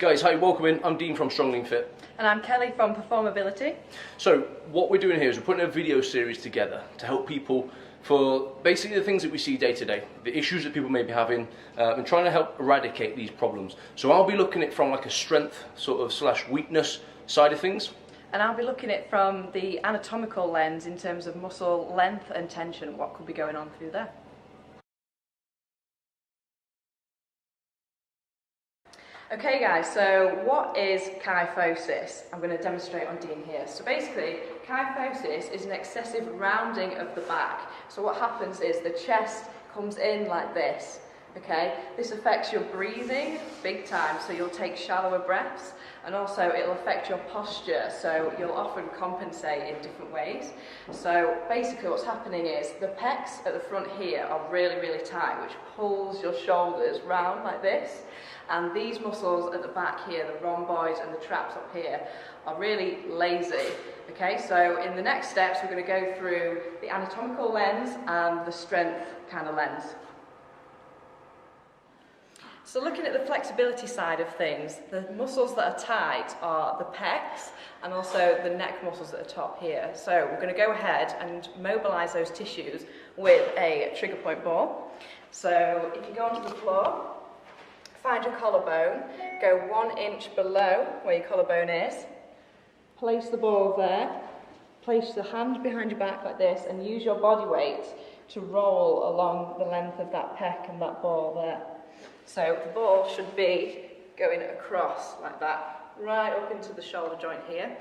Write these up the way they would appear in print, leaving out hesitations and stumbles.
Guys, hi, welcome in. I'm Dean from Strongly Fit. And I'm Kelly from Performability. So, what we're doing here is we're putting a video series together to help people for basically the things that we see day to day, the issues that people may be having, and trying to help eradicate these problems. So I'll be looking at it from like a strength sort of slash weakness side of things. And I'll be looking at it from the anatomical lens in terms of muscle length and tension, what could be going on through there. Okay guys, so what is kyphosis? I'm going to demonstrate on Dean here. So basically, kyphosis is an excessive rounding of the back. So what happens is the chest comes in like this, okay? This affects your breathing big time, so you'll take shallower breaths, and also it'll affect your posture, so you'll often compensate in different ways. So basically what's happening is the pecs at the front here are really, really tight, which pulls your shoulders round like this. And these muscles at the back here, the rhomboids and the traps up here, are really lazy. Okay, so in the next steps, we're going to go through the anatomical lens and the strength kind of lens. So looking at the flexibility side of things, the muscles that are tight are the pecs and also the neck muscles at the top here. So we're going to go ahead and mobilise those tissues with a trigger point ball. So if you go onto the floor, find your collarbone, go 1 inch below where your collarbone is, place the ball there, place the hand behind your back like this and use your body weight to roll along the length of that pec and that ball there. So the ball should be going across like that, right up into the shoulder joint here.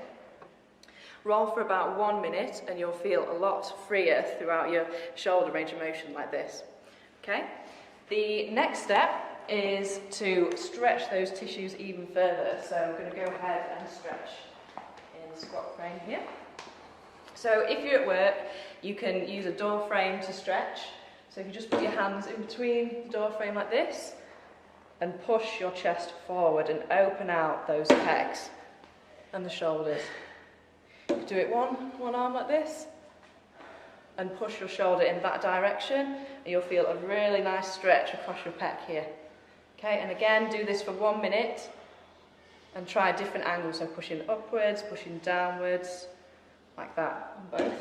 Roll for about 1 minute and you'll feel a lot freer throughout your shoulder range of motion like this. Okay? The next step is to stretch those tissues even further. So I'm going to go ahead and stretch in squat frame here. So if you're at work, you can use a door frame to stretch. So if you just put your hands in between the door frame like this and push your chest forward and open out those pecs and the shoulders. Do it one arm like this and push your shoulder in that direction and you'll feel a really nice stretch across your pec here. Okay, and again, do this for 1 minute and try different angles, so pushing upwards, pushing downwards, like that, on both.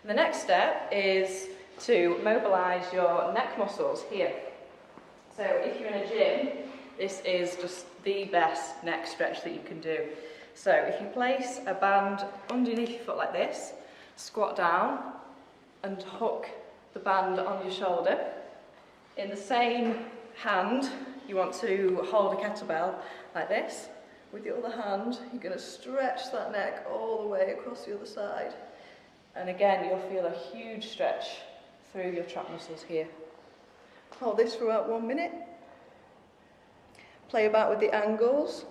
And the next step is to mobilise your neck muscles here. So if you're in a gym, this is just the best neck stretch that you can do. So if you place a band underneath your foot like this, squat down and hook the band on your shoulder. In the same hand, you want to hold a kettlebell like this. With your other hand, you're going to stretch that neck all the way across the other side. And again, you'll feel a huge stretch through your trap muscles here. Hold this for about 1 minute. Play about with the angles.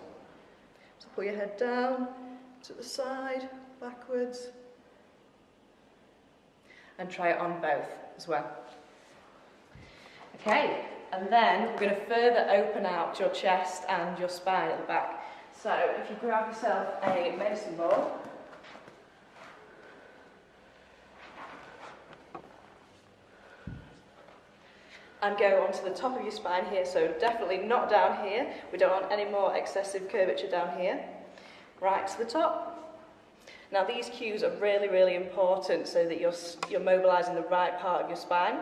So pull your head down, to the side, backwards. And try it on both as well. Okay, and then we're going to further open out your chest and your spine at the back. So if you grab yourself a medicine ball, and go onto the top of your spine here, so definitely not down here. We don't want any more excessive curvature down here. Right to the top. Now these cues are really, really important so that you're mobilising the right part of your spine.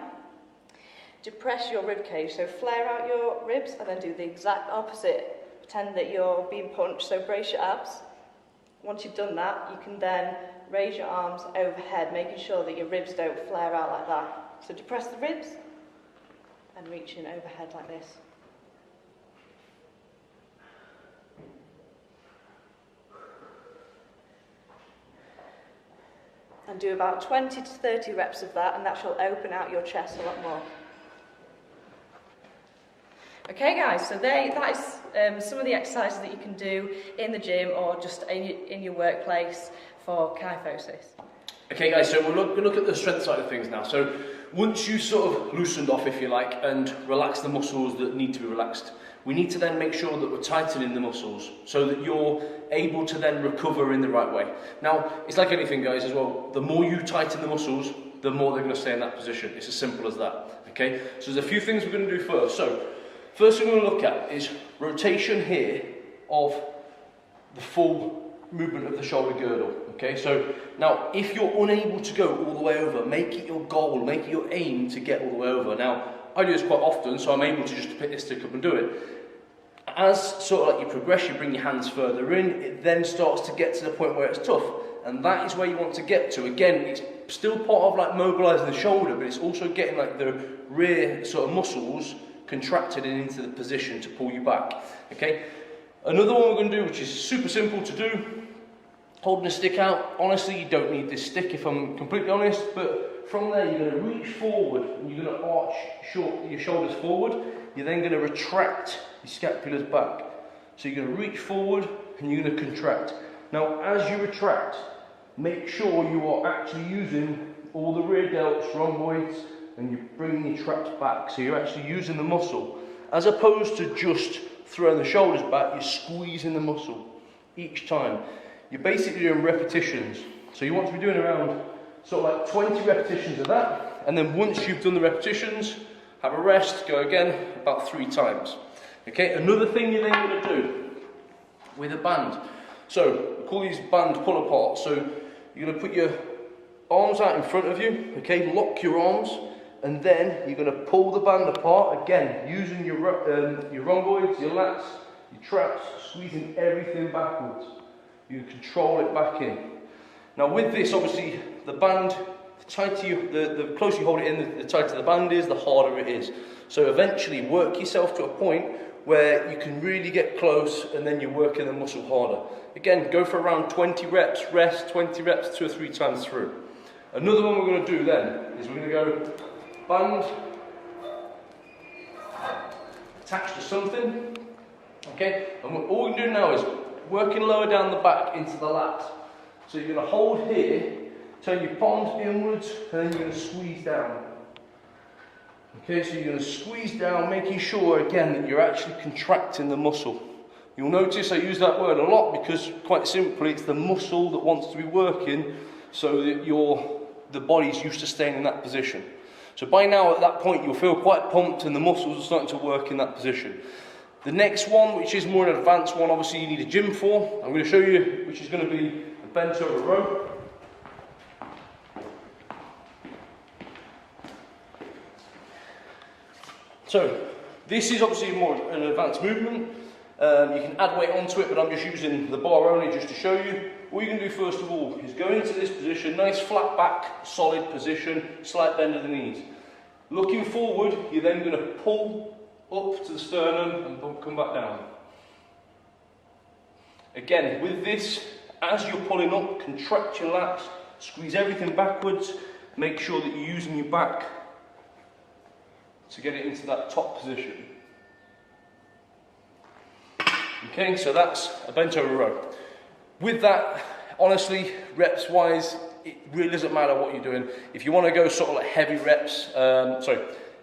Depress your rib cage, so flare out your ribs and then do the exact opposite. Pretend that you're being punched, so brace your abs. Once you've done that, you can then raise your arms overhead, making sure that your ribs don't flare out like that. So depress the ribs and reach in overhead like this. And do about 20 to 30 reps of that, and that shall open out your chest a lot more. Okay guys, so that is some of the exercises that you can do in the gym or just in your workplace for kyphosis. Okay guys, so we'll look at the strength side of things now. So once you sort of loosened off, if you like, and relaxed the muscles that need to be relaxed, we need to then make sure that we're tightening the muscles so that you're able to then recover in the right way. Now, it's like anything guys as well, the more you tighten the muscles, the more they're going to stay in that position. It's as simple as that, okay? So there's a few things we're going to do first. So First thing we're going to look at is rotation here of the full movement of the shoulder girdle. Okay, so now if you're unable to go all the way over, make it your goal, make it your aim to get all the way over. Now, I do this quite often, so I'm able to just pick this stick up and do it. As sort of like you progress, you bring your hands further in, it then starts to get to the point where it's tough. And that is where you want to get to. Again, it's still part of like mobilising the shoulder, but it's also getting like the rear sort of muscles contracted and into the position to pull you back. Okay. Another one we're going to do, which is super simple to do, holding the stick out. Honestly, you don't need this stick if I'm completely honest, but from there you're going to reach forward and you're going to arch your shoulders forward. You're then going to retract your scapulars back. So you're going to reach forward and you're going to contract. Now, as you retract, make sure you are actually using all the rear delts, rhomboids, and you're bringing your traps back. So you're actually using the muscle. As opposed to just throwing the shoulders back, you're squeezing the muscle each time. You're basically doing repetitions. So you want to be doing around sort of like 20 repetitions of that. And then once you've done the repetitions, have a rest, go again about 3 times. Okay, another thing you're then going to do with a band. So we call these band pull apart. So you're going to put your arms out in front of you, okay, lock your arms, and then you're going to pull the band apart, again, using your rhomboids, your lats, your traps, squeezing everything backwards. You control it back in. Now with this, obviously, the band, the tighter the closer you hold it in, the tighter the band is, the harder it is. So eventually work yourself to a point where you can really get close and then you're working the muscle harder. Again, go for around 20 reps, rest 20 reps 2 or 3 times through. Another one we're going to do then is we're going to go band attached to something, okay, and all we're doing now is working lower down the back into the lat. So you're going to hold here, turn your palms inwards, and then you're going to squeeze down. Okay, so you're going to squeeze down, making sure again that you're actually contracting the muscle. You'll notice I use that word a lot because quite simply it's the muscle that wants to be working so that the body's used to staying in that position. So by now at that point you'll feel quite pumped and the muscles are starting to work in that position. The next one, which is more an advanced one, obviously you need a gym for. I'm going to show you, which is going to be a bent over row. So this is obviously more an advanced movement. You can add weight onto it, but I'm just using the bar only just to show you. What you're going to do first of all is go into this position, nice flat back, solid position, slight bend of the knees. Looking forward, you're then going to pull up to the sternum and come back down. Again, with this, as you're pulling up, contract your lats, squeeze everything backwards, make sure that you're using your back to get it into that top position. Okay, so that's a bent over row. With that, honestly, reps wise, it really doesn't matter what you're doing. If you want to go sort of like heavy reps,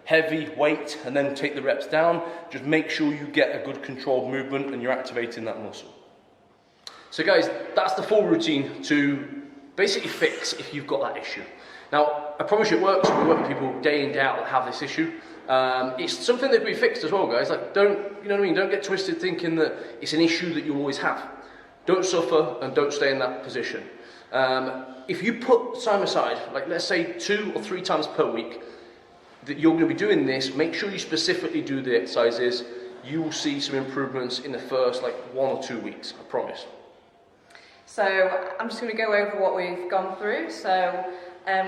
heavy weight and then take the reps down, just make sure you get a good controlled movement and you're activating that muscle. So guys, that's the full routine to basically fix if you've got that issue. Now, I promise you it works. We work with people day in, day out that have this issue. It's something that can be fixed as well, guys. Like, you know what I mean? Don't get twisted thinking that it's an issue that you always have. Don't suffer and don't stay in that position. If you put time aside, like let's say 2 or 3 times per week, that you're going to be doing this, make sure you specifically do the exercises. You will see some improvements in the first 1 or 2 weeks, I promise. So I'm just going to go over what we've gone through. So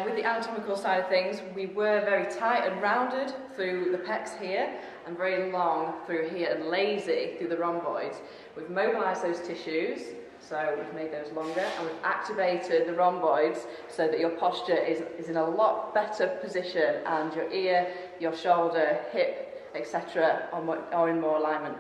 with the anatomical side of things, we were very tight and rounded through the pecs here and very long through here and lazy through the rhomboids. We've mobilised those tissues, so we've made those longer, and we've activated the rhomboids so that your posture is in a lot better position and your ear, your shoulder, hip, etc. are in more alignment.